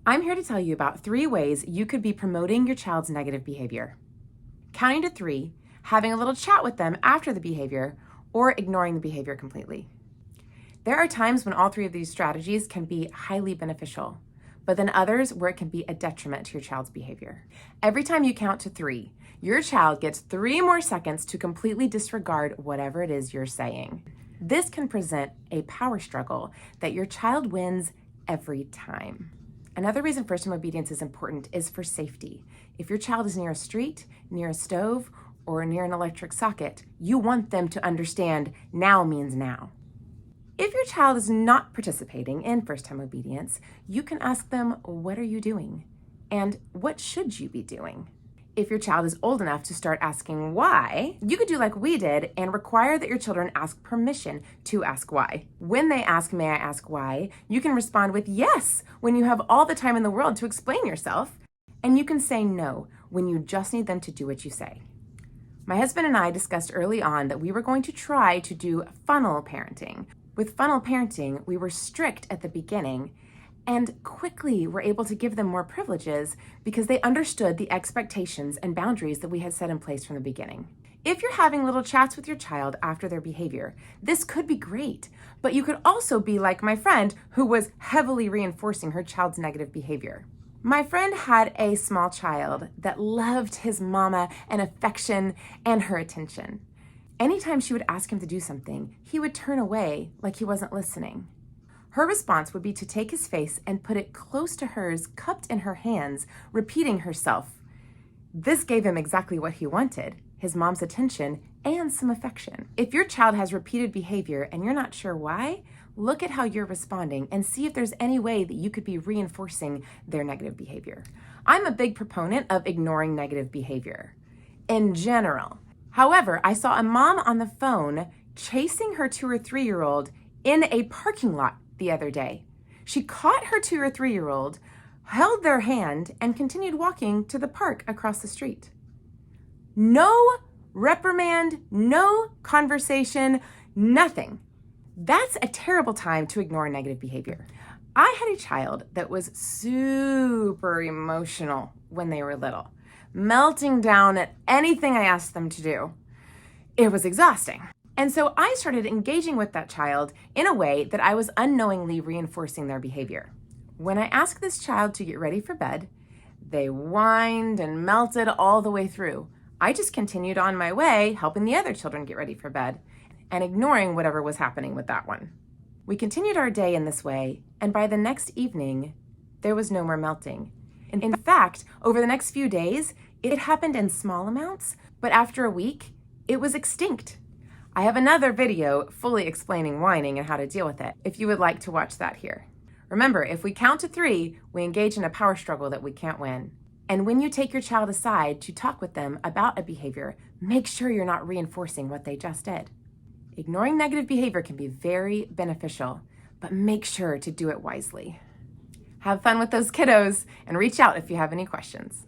I'm here to tell you about 3 ways you could be promoting your child's negative behavior. Counting to 3, having a little chat with them after the behavior, or ignoring the behavior completely. There are times when all 3 of these strategies can be highly beneficial, but then others where it can be a detriment to your child's behavior. Every time you count to 3, your child gets 3 more seconds to completely disregard whatever it is you're saying. This can present a power struggle that your child wins every time. Another reason first-time obedience is important is for safety. If your child is near a street, near a stove, or near an electric socket, you want them to understand now means now. If your child is not participating in first-time obedience, you can ask them, what are you doing? And what should you be doing? If your child is old enough to start asking why, you could do like we did and require that your children ask permission to ask why. When they ask, may I ask why, you can respond with yes when you have all the time in the world to explain yourself, and you can say no when you just need them to do what you say. My husband and I discussed early on that we were going to try to do funnel parenting. With funnel parenting, we were strict at the beginning and quickly were able to give them more privileges because they understood the expectations and boundaries that we had set in place from the beginning. If you're having little chats with your child after their behavior, this could be great, but you could also be like my friend who was heavily reinforcing her child's negative behavior. My friend had a small child that loved his mama and affection and her attention. Anytime she would ask him to do something, he would turn away like he wasn't listening. Her response would be to take his face and put it close to hers, cupped in her hands, repeating herself. This gave him exactly what he wanted, his mom's attention and some affection. If your child has repeated behavior and you're not sure why, look at how you're responding and see if there's any way that you could be reinforcing their negative behavior. I'm a big proponent of ignoring negative behavior in general. However, I saw a mom on the phone chasing her 2 or 3-year-old in a parking lot the other day. She caught her 2 or 3-year-old, held their hand, and continued walking to the park across the street. No reprimand, no conversation, nothing. That's a terrible time to ignore negative behavior. I had a child that was super emotional when they were little, melting down at anything I asked them to do. It was exhausting. And so I started engaging with that child in a way that I was unknowingly reinforcing their behavior. When I asked this child to get ready for bed, they whined and melted all the way through. I just continued on my way, helping the other children get ready for bed and ignoring whatever was happening with that one. We continued our day in this way, and by the next evening, there was no more melting. In fact, over the next few days, it happened in small amounts, but after a week, it was extinct. I have another video fully explaining whining and how to deal with it, if you would like to watch that here. Remember, if we count to 3, we engage in a power struggle that we can't win. And when you take your child aside to talk with them about a behavior, make sure you're not reinforcing what they just did. Ignoring negative behavior can be very beneficial, but make sure to do it wisely. Have fun with those kiddos and reach out if you have any questions.